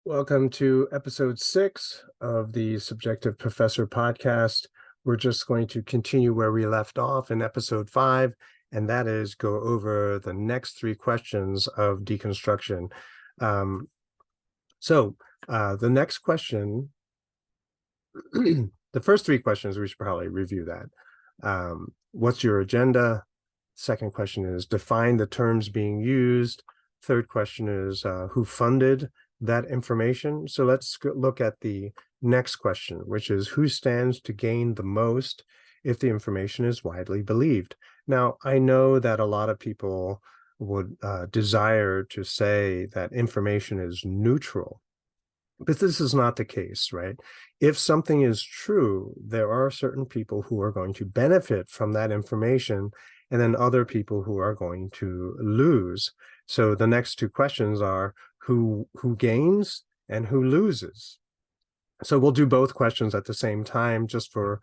Welcome to episode 6 of the Subjective Professor podcast. We're just going to continue where we left off in episode 5, and that is go over the next 3 questions of deconstruction. The next question, the first 3 questions, we should probably review that. What's your agenda? Second question is define the terms being used. Third question is who funded that information. So let's look at the next question, which is who stands to gain the most if the information is widely believed. Now, I know that a lot of people would desire to say that information is neutral, but this is not the case, right? If something is true, there are certain people who are going to benefit from that information, and then other people who are going to lose. So the next 2 questions are who gains and who loses. So we'll do both questions at the same time, just for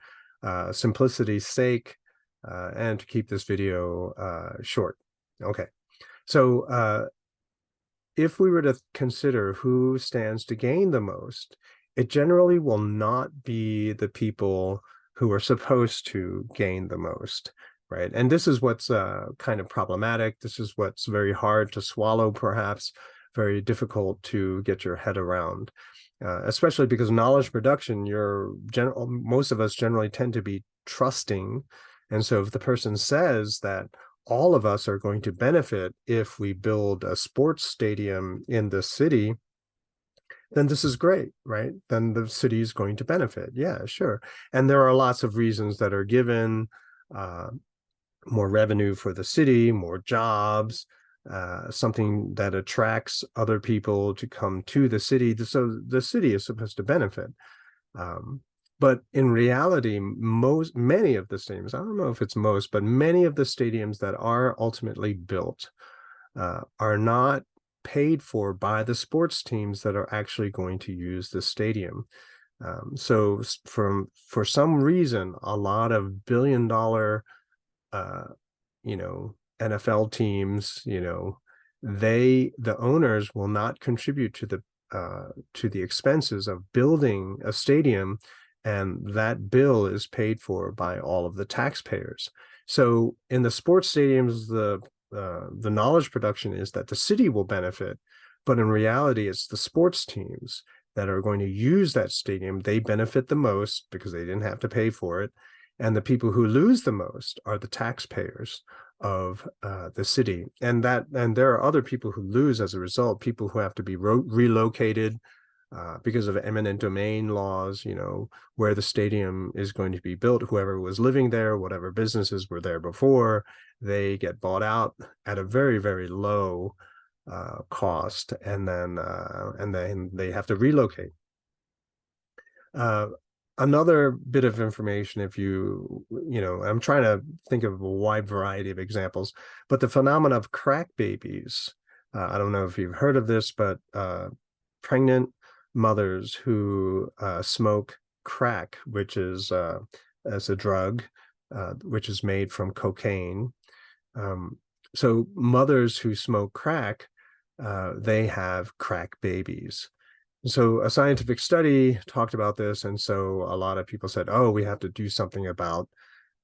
simplicity's sake, and to keep this video short. Okay, so if we were to consider who stands to gain the most, it generally will not be the people who are supposed to gain the most, right? And this is what's kind of problematic. This is what's very hard to swallow, perhaps very difficult to get your head around, especially because knowledge production, most of us generally tend to be trusting. And so if the person says that all of us are going to benefit if we build a sports stadium in the city, then this is great, right? Then the city is going to benefit. Yeah, sure. And there are lots of reasons that are given, more revenue for the city, more jobs, something that attracts other people to come to the city. So the city is supposed to benefit. But in reality, many of the stadiums, I don't know if it's most, but many of the stadiums that are ultimately built are not paid for by the sports teams that are actually going to use the stadium. So for some reason, a lot of billion-dollar, NFL teams, the owners will not contribute to the expenses of building a stadium, and that bill is paid for by all of the taxpayers. So in the sports stadiums, the knowledge production is that the city will benefit, but in reality, it's the sports teams that are going to use that stadium. They benefit the most because they didn't have to pay for it. And the people who lose the most are the taxpayers of the city. And there are other people who lose as a result, people who have to be relocated because of eminent domain laws, where the stadium is going to be built. Whoever was living there, whatever businesses were there before, they get bought out at a very, very low cost, and then they have to relocate. Another bit of information, I'm trying to think of a wide variety of examples, but the phenomenon of crack babies, I don't know if you've heard of this, but pregnant mothers who smoke crack, which is as a drug, which is made from cocaine. So mothers who smoke crack, they have crack babies. So a scientific study talked about this, and so a lot of people said, oh, we have to do something about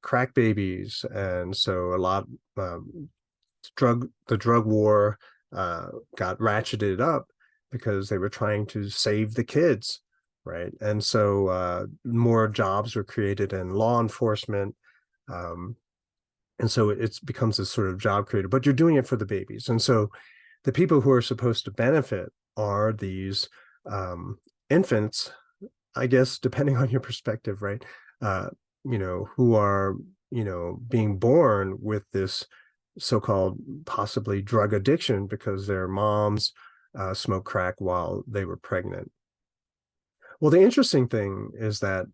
crack babies. And so the drug war got ratcheted up because they were trying to save the kids, right? And so more jobs were created in law enforcement, and so it becomes a sort of job creator, but you're doing it for the babies. And so the people who are supposed to benefit are these infants, I guess, depending on your perspective, right? Who are, being born with this so-called possibly drug addiction because their moms smoked crack while they were pregnant. Well, the interesting thing is that,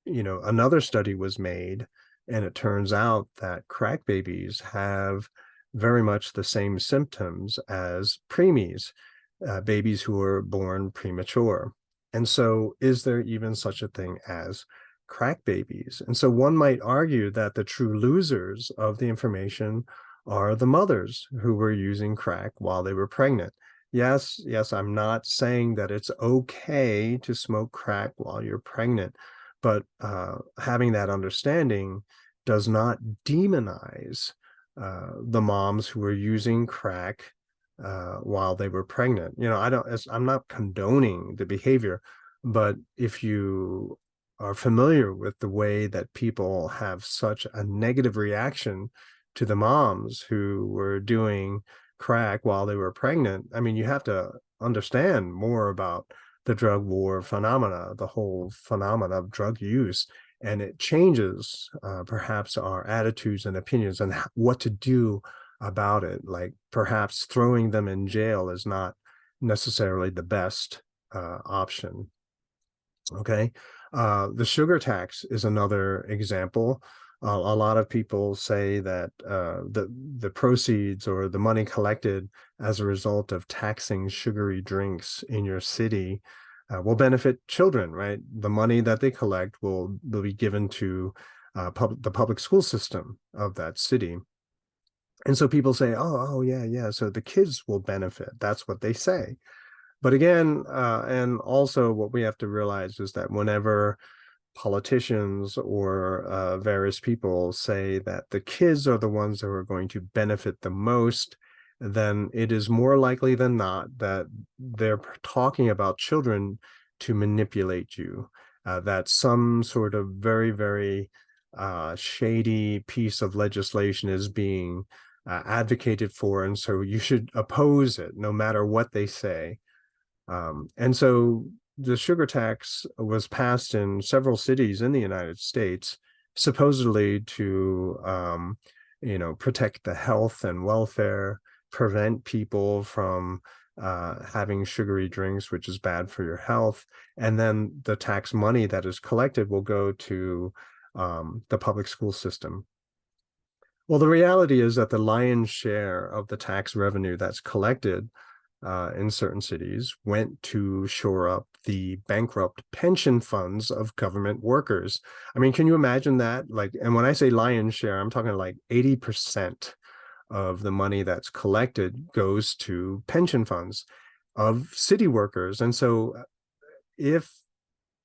another study was made, and it turns out that crack babies have very much the same symptoms as preemies, babies who are born premature. And so is there even such a thing as crack babies? And so one might argue that the true losers of the information are the mothers who were using crack while they were pregnant. Yes, yes, I'm not saying that it's okay to smoke crack while you're pregnant, but having that understanding does not demonize the moms who are using crack while they were pregnant. You know, I'm not condoning the behavior, but if you are familiar with the way that people have such a negative reaction to the moms who were doing crack while they were pregnant, I mean, you have to understand more about the drug war phenomena, the whole phenomena of drug use, and it changes perhaps our attitudes and opinions on what to do about it. Like perhaps throwing them in jail is not necessarily the best option. Okay. The sugar tax is another example. A lot of people say that the proceeds or the money collected as a result of taxing sugary drinks in your city will benefit children, right? The money that they collect will be given to the public school system of that city. And so people say, oh, yeah, yeah. So the kids will benefit. That's what they say. But again, and also what we have to realize is that whenever politicians or various people say that the kids are the ones who are going to benefit the most, then it is more likely than not that they're talking about children to manipulate you. That some sort of very, very shady piece of legislation is being advocated for, and so you should oppose it no matter what they say. And so the sugar tax was passed in several cities in the United States, supposedly to, protect the health and welfare, prevent people from having sugary drinks, which is bad for your health. And then the tax money that is collected will go to the public school system. Well, the reality is that the lion's share of the tax revenue that's collected in certain cities went to shore up the bankrupt pension funds of government workers. I mean, can you imagine that? Like, and when I say lion's share, I'm talking like 80% of the money that's collected goes to pension funds of city workers. And so if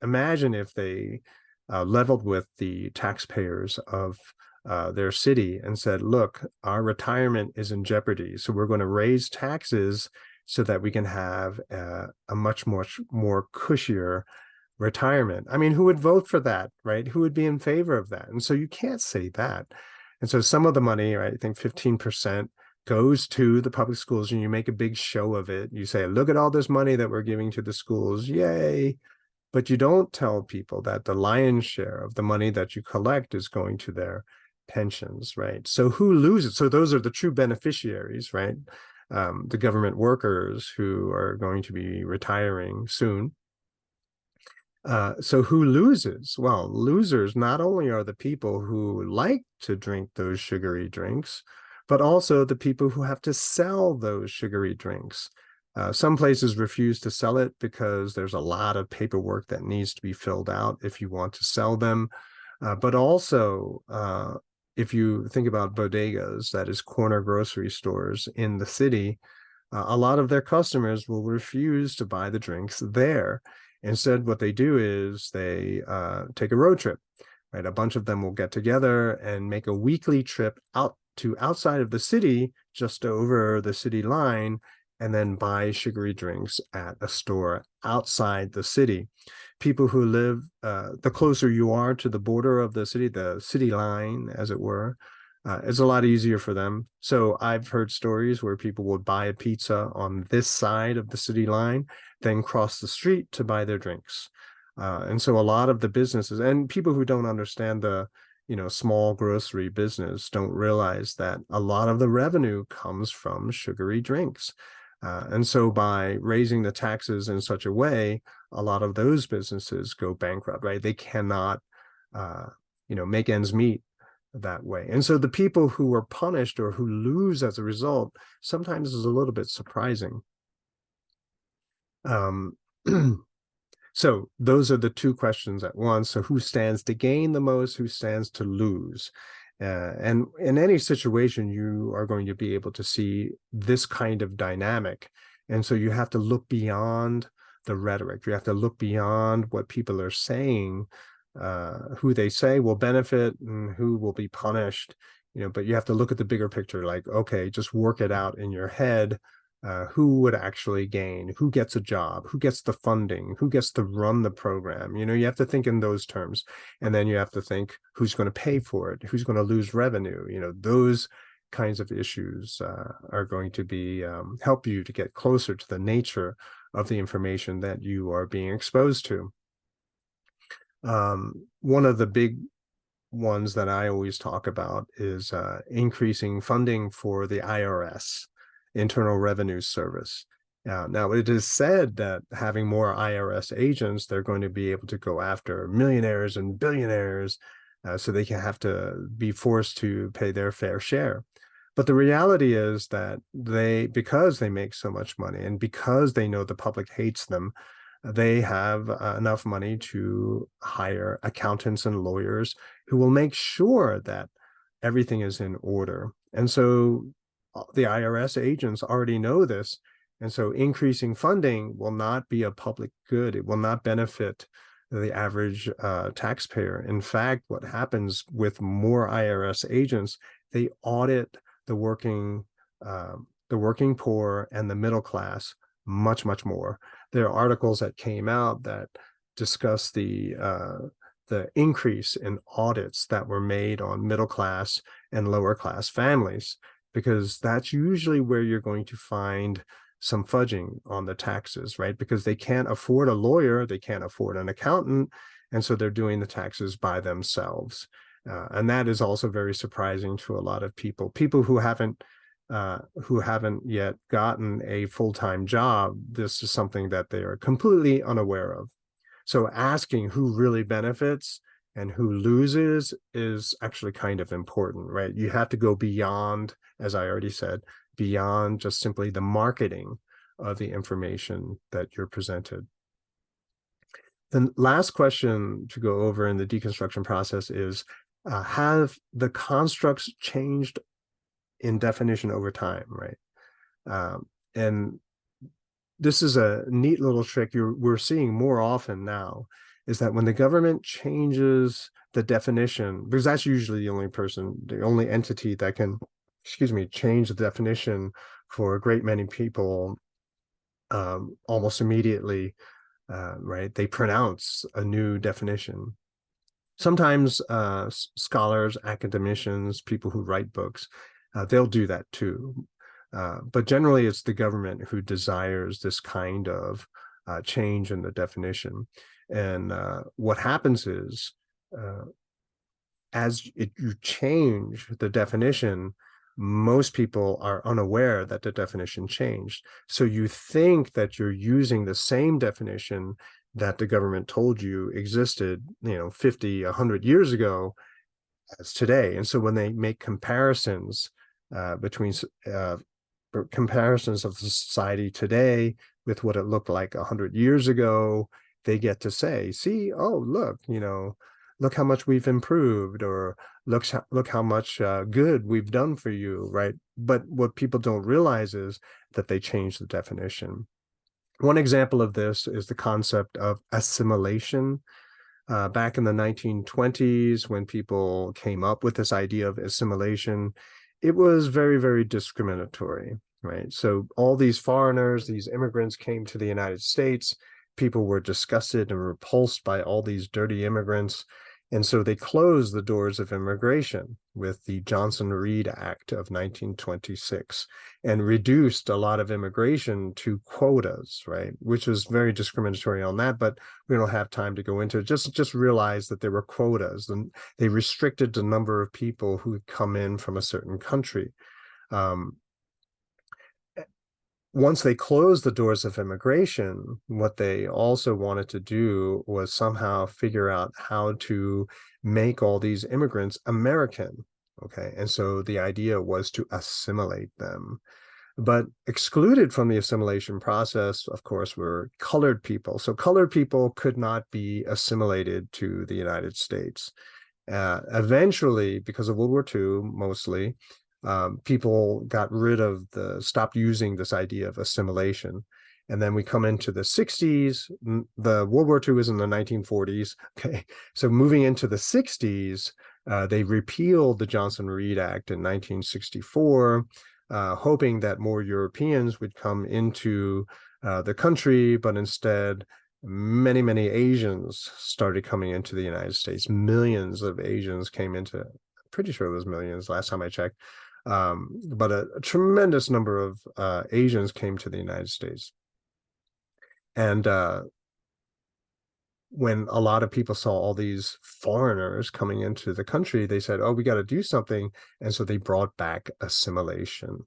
imagine if they leveled with the taxpayers of their city and said, look, our retirement is in jeopardy, so we're going to raise taxes so that we can have a much more cushier retirement. I mean, who would vote for that, right? Who would be in favor of that? And so you can't say that. And so some of the money, right, I think 15% goes to the public schools, and you make a big show of it. You say, look at all this money that we're giving to the schools. Yay. But you don't tell people that the lion's share of the money that you collect is going to their pensions, right? So who loses? So those are the true beneficiaries, right? The government workers who are going to be retiring soon. So who loses? Well, losers not only are the people who like to drink those sugary drinks, but also the people who have to sell those sugary drinks. Some places refuse to sell it because there's a lot of paperwork that needs to be filled out if you want to sell them. But also, if you think about bodegas, that is corner grocery stores in the city, a lot of their customers will refuse to buy the drinks there. Instead, what they do is they take a road trip, right? A bunch of them will get together and make a weekly trip out to outside of the city, just over the city line, and then buy sugary drinks at a store outside the city. People who live, the closer you are to the border of the city line, as it were, it's a lot easier for them. So I've heard stories where people would buy a pizza on this side of the city line, then cross the street to buy their drinks. And so a lot of the businesses and people who don't understand the small grocery business don't realize that a lot of the revenue comes from sugary drinks. And so by raising the taxes in such a way, a lot of those businesses go bankrupt, right? They cannot, make ends meet that way. And so the people who are punished or who lose as a result sometimes is a little bit surprising. So those are the two questions at once. So who stands to gain the most, who stands to lose? And in any situation, you are going to be able to see this kind of dynamic And so you have to look beyond the rhetoric. You have to look beyond what people are saying, who they say will benefit and who will be punished. But you have to look at the bigger picture, like, okay, just work it out in your head. Who would actually gain? Who gets a job? Who gets the funding? Who gets to run the program? You have to think in those terms. And then you have to think who's going to pay for it? Who's going to lose revenue? Those kinds of issues are going to be help you to get closer to the nature of the information that you are being exposed to. One of the big ones that I always talk about is increasing funding for the IRS, Internal Revenue Service. Now, it is said that having more IRS agents, they're going to be able to go after millionaires and billionaires, so they can have to be forced to pay their fair share. But the reality is that because they make so much money and because they know the public hates them, they have enough money to hire accountants and lawyers who will make sure that everything is in order. And so the IRS agents already know this. And so increasing funding will not be a public good. It will not benefit the average taxpayer. In fact, what happens with more IRS agents, they audit the working poor and the middle class much, much more. There are articles that came out that discuss the increase in audits that were made on middle class and lower class families, because that's usually where you're going to find some fudging on the taxes, right? Because they can't afford a lawyer, they can't afford an accountant, and so they're doing the taxes by themselves. And that is also very surprising to a lot of people who haven't yet gotten a full-time job. This is something that they are completely unaware of. So asking who really benefits and who loses is actually kind of important, right? You have to go beyond, as I already said, beyond just simply the marketing of the information that you're presented. The last question to go over in the deconstruction process is, have the constructs changed in definition over time, right? And this is a neat little trick we're seeing more often now, is that when the government changes the definition, because that's usually the only entity that can, change the definition for a great many people almost immediately, right? They pronounce a new definition. Sometimes scholars, academicians, people who write books, they'll do that too. But generally, it's the government who desires this kind of change in the definition. And what happens is, as you change the definition, most people are unaware that the definition changed. So you think that you're using the same definition that the government told you existed, 50, 100 years ago as today. And so when they make comparisons between comparisons of the society today with what it looked like 100 years ago, they get to say, see, oh, look, look how much we've improved, or look how much good we've done for you, right? But what people don't realize is that they changed the definition. One example of this is the concept of assimilation. Back in the 1920s, when people came up with this idea of assimilation, it was very, very discriminatory, right? So all these foreigners, these immigrants came to the United States. People were disgusted and repulsed by all these dirty immigrants. And so they closed the doors of immigration with the Johnson-Reed Act of 1926 and reduced a lot of immigration to quotas, right? Which was very discriminatory on that, but we don't have time to go into it. Just realize that there were quotas, and they restricted the number of people who would come in from a certain country. Once they closed the doors of immigration, what they also wanted to do was somehow figure out how to make all these immigrants American, okay? And so the idea was to assimilate them. But excluded from the assimilation process, of course, were colored people. So colored people could not be assimilated to the United States. Eventually, because of World War II, mostly, people got rid of stopped using this idea of assimilation. And then we come into the 60s. The World War II is in the 1940s. Okay. So moving into the 60s, they repealed the Johnson-Reed Act in 1964, hoping that more Europeans would come into the country, but instead, many, many Asians started coming into the United States. Millions of Asians came into, pretty sure it was millions last time I checked, but a tremendous number of Asians came to the United States. And when a lot of people saw all these foreigners coming into the country, they said, oh, we got to do something. And so they brought back assimilation.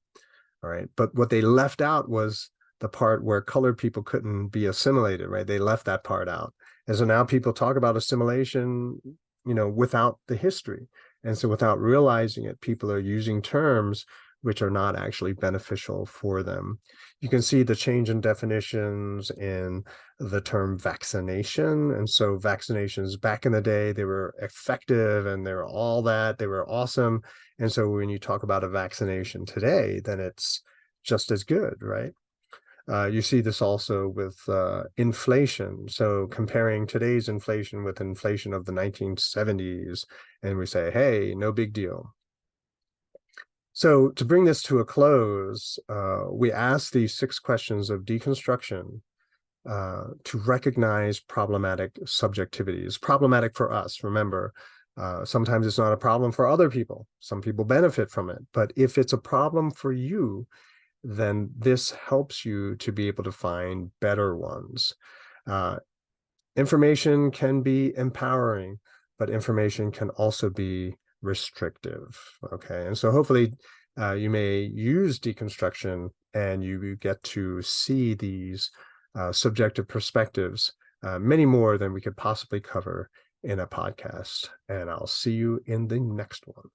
All right. But what they left out was the part where colored people couldn't be assimilated, right? They left that part out. And so now people talk about assimilation, without the history. And so without realizing it, people are using terms which are not actually beneficial for them. You can see the change in definitions in the term vaccination. And so vaccinations back in the day, they were effective and they were all that, they were awesome. And so when you talk about a vaccination today, then it's just as good, right? You see this also with inflation. So comparing today's inflation with inflation of the 1970s, and we say, hey, no big deal. So to bring this to a close, we ask these 6 questions of deconstruction to recognize problematic subjectivities. Problematic for us, remember, sometimes it's not a problem for other people. Some people benefit from it. But if it's a problem for you, then this helps you to be able to find better ones. Information can be empowering, but information can also be restrictive. Okay. And so hopefully you may use deconstruction and you get to see these subjective perspectives, many more than we could possibly cover in a podcast. And I'll see you in the next one.